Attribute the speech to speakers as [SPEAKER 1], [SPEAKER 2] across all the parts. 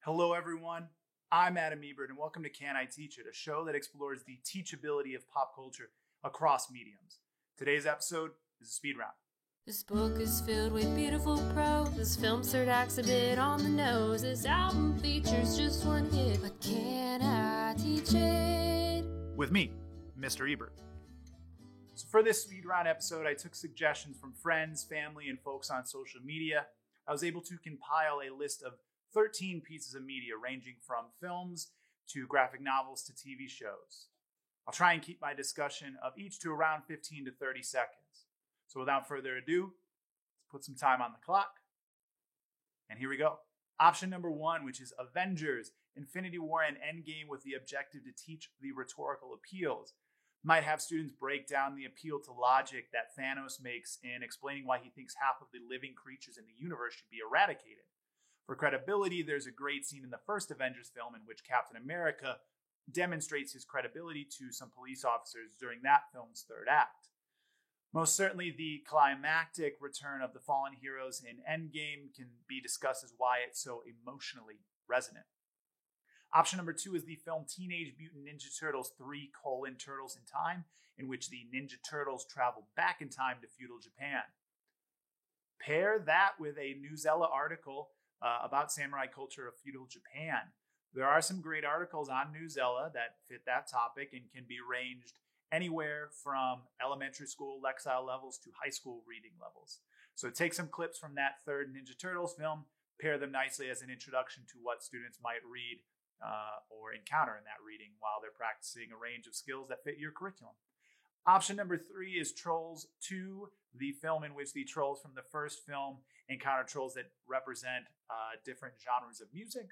[SPEAKER 1] Hello, everyone. I'm Adam Ebert, and welcome to Can I Teach It, a show that explores the teachability of pop culture across mediums. Today's episode is a speed round.
[SPEAKER 2] This book is filled with beautiful prose. This film's third act's a bit on the nose. This album features just one hit, but can I teach it?
[SPEAKER 1] With me, Mr. Ebert. So for this speed round episode, I took suggestions from friends, family, and folks on social media. I was able to compile a list of 13 pieces of media ranging from films to graphic novels to TV shows. I'll try and keep my discussion of each to around 15 to 30 seconds. So without further ado, let's put some time on the clock. And here we go. Option number 1, which is Avengers, Infinity War, and Endgame with the objective to teach the rhetorical appeals. Might have students break down the appeal to logic that Thanos makes in explaining why he thinks half of the living creatures in the universe should be eradicated. For credibility, there's a great scene in the first Avengers film in which Captain America demonstrates his credibility to some police officers during that film's third act. Most certainly, the climactic return of the fallen heroes in Endgame can be discussed as why it's so emotionally resonant. Option number 2 is the film Teenage Mutant Ninja Turtles 3: Turtles in Time, in which the Ninja Turtles travel back in time to feudal Japan. Pair that with a Newsella article about samurai culture of feudal Japan. There are some great articles on Newsella that fit that topic and can be ranged anywhere from elementary school Lexile levels to high school reading levels. So take some clips from that third Ninja Turtles film, pair them nicely as an introduction to what students might read or encounter in that reading while they're practicing a range of skills that fit your curriculum. Option number 3 is Trolls 2, the film in which the trolls from the first film encounter trolls that represent different genres of music.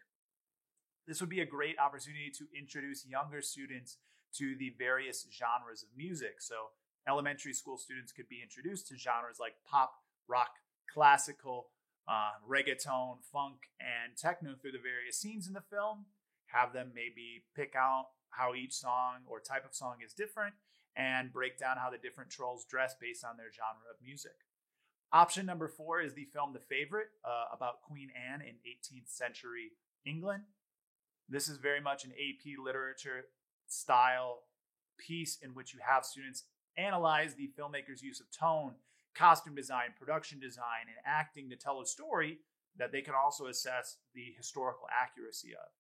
[SPEAKER 1] This would be a great opportunity to introduce younger students to the various genres of music. So elementary school students could be introduced to genres like pop, rock, classical, reggaeton, funk, and techno through the various scenes in the film. Have them maybe pick out how each song or type of song is different and break down how the different trolls dress based on their genre of music. Option number 4 is the film The Favorite, about Queen Anne in 18th century England. This is very much an AP literature style piece in which you have students analyze the filmmaker's use of tone, costume design, production design, and acting to tell a story that they can also assess the historical accuracy of.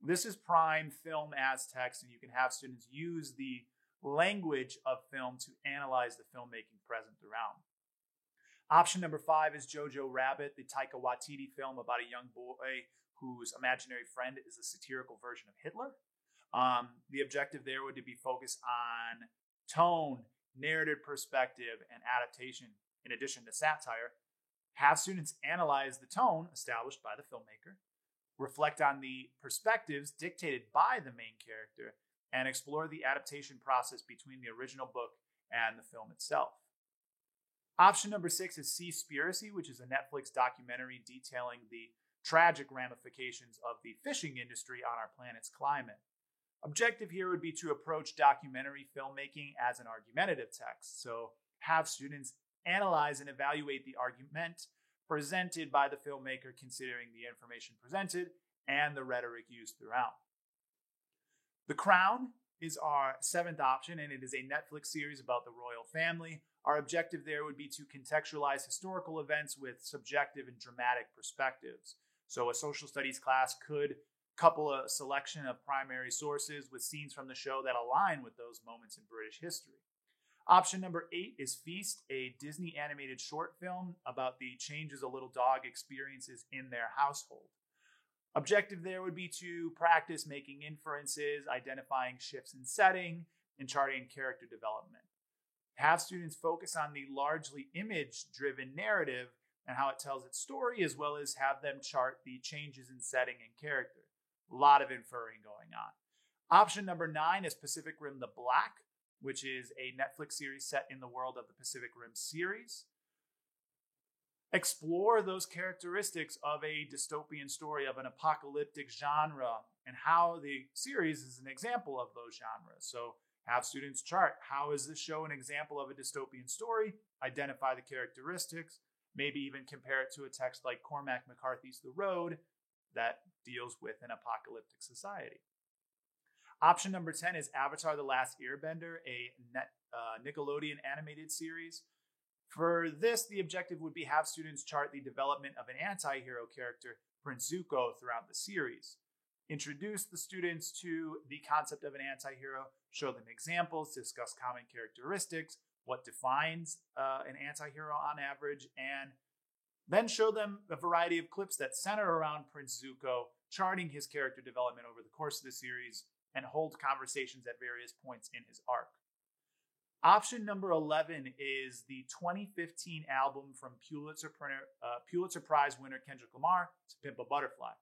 [SPEAKER 1] This is prime film as text, and you can have students use the language of film to analyze the filmmaking present around. Option number 5 is Jojo Rabbit, the Taika Waititi film about a young boy whose imaginary friend is a satirical version of Hitler. The objective there would be focused on tone, narrative perspective, and adaptation in addition to satire. Have students analyze the tone established by the filmmaker, reflect on the perspectives dictated by the main character, and explore the adaptation process between the original book and the film itself. Option number 6 is Seaspiracy, which is a Netflix documentary detailing the tragic ramifications of the fishing industry on our planet's climate. Objective here would be to approach documentary filmmaking as an argumentative text. So have students analyze and evaluate the argument presented by the filmmaker, considering the information presented and the rhetoric used throughout. The Crown is our 7th option, and it is a Netflix series about the royal family. Our objective there would be to contextualize historical events with subjective and dramatic perspectives. So a social studies class could couple a selection of primary sources with scenes from the show that align with those moments in British history. Option number 8 is Feast, a Disney animated short film about the changes a little dog experiences in their household. Objective there would be to practice making inferences, identifying shifts in setting, and charting character development. Have students focus on the largely image-driven narrative and how it tells its story, as well as have them chart the changes in setting and character. A lot of inferring going on. Option number 9 is Pacific Rim The Black, which is a Netflix series set in the world of the Pacific Rim series. Explore those characteristics of a dystopian story of an apocalyptic genre and how the series is an example of those genres. So have students chart, how is this show an example of a dystopian story? Identify the characteristics, maybe even compare it to a text like Cormac McCarthy's The Road that deals with an apocalyptic society. Option number 10 is Avatar: The Last Airbender, a Nickelodeon animated series. For this, the objective would be have students chart the development of an anti-hero character, Prince Zuko, throughout the series. Introduce the students to the concept of an anti-hero, show them examples, discuss common characteristics, what defines an anti-hero on average, and then show them a variety of clips that center around Prince Zuko, charting his character development over the course of the series, and hold conversations at various points in his arc. Option number 11 is the 2015 album from Pulitzer Prize winner Kendrick Lamar, To Pimp a Butterfly.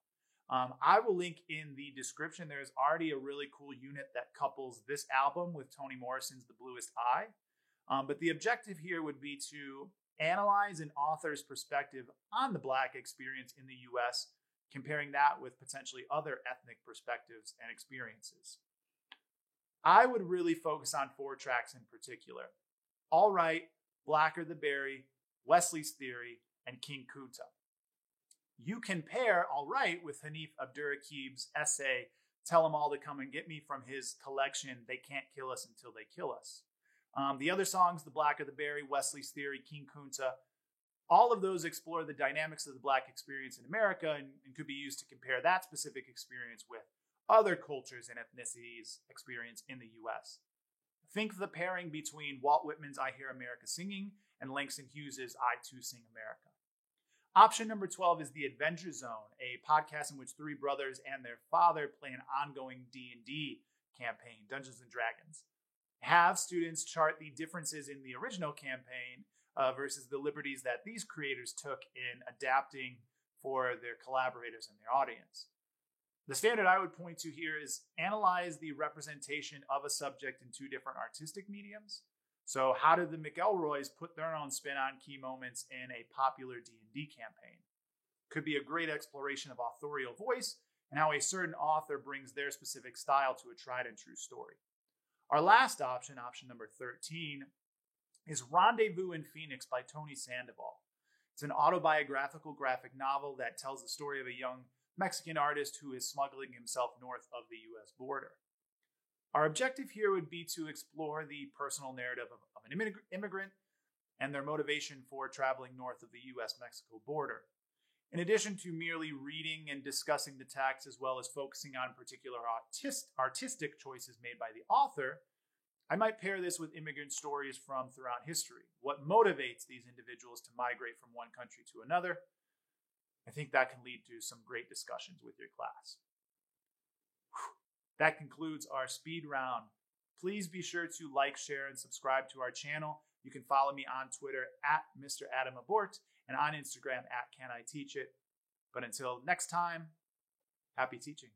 [SPEAKER 1] I will link in the description. There's already a really cool unit that couples this album with Toni Morrison's The Bluest Eye. But the objective here would be to analyze an author's perspective on the Black experience in the U.S., comparing that with potentially other ethnic perspectives and experiences. I would really focus on 4 tracks in particular: All Right, Blacker the Berry, Wesley's Theory, and King Kunta. You can pair All Right with Hanif Abdurraqib's essay, Tell 'Em All to Come and Get Me, from his collection, They Can't Kill Us Until They Kill Us. The other songs, The Blacker the Berry, Wesley's Theory, King Kunta, all of those explore the dynamics of the Black experience in America and could be used to compare that specific experience with other cultures and ethnicities' experience in the U.S. Think of the pairing between Walt Whitman's I Hear America Singing and Langston Hughes' I Too Sing America. Option number 12 is The Adventure Zone, a podcast in which 3 brothers and their father play an ongoing D&D campaign, Dungeons & Dragons. Have students chart the differences in the original campaign versus the liberties that these creators took in adapting for their collaborators and their audience. The standard I would point to here is analyze the representation of a subject in 2 different artistic mediums. So how did the McElroys put their own spin on key moments in a popular D&D campaign? Could be a great exploration of authorial voice and how a certain author brings their specific style to a tried and true story. Our last option, option number 13, is Rendezvous in Phoenix by Tony Sandoval. It's an autobiographical graphic novel that tells the story of a young Mexican artist who is smuggling himself north of the U.S. border. Our objective here would be to explore the personal narrative of an immigrant and their motivation for traveling north of the U.S.-Mexico border. In addition to merely reading and discussing the text, as well as focusing on particular artistic choices made by the author, I might pair this with immigrant stories from throughout history. What motivates these individuals to migrate from one country to another? I think that can lead to some great discussions with your class. That concludes our speed round. Please be sure to like, share, and subscribe to our channel. You can follow me on Twitter at Mr. Adam Abort and on Instagram at Can I Teach It. But until next time, happy teaching.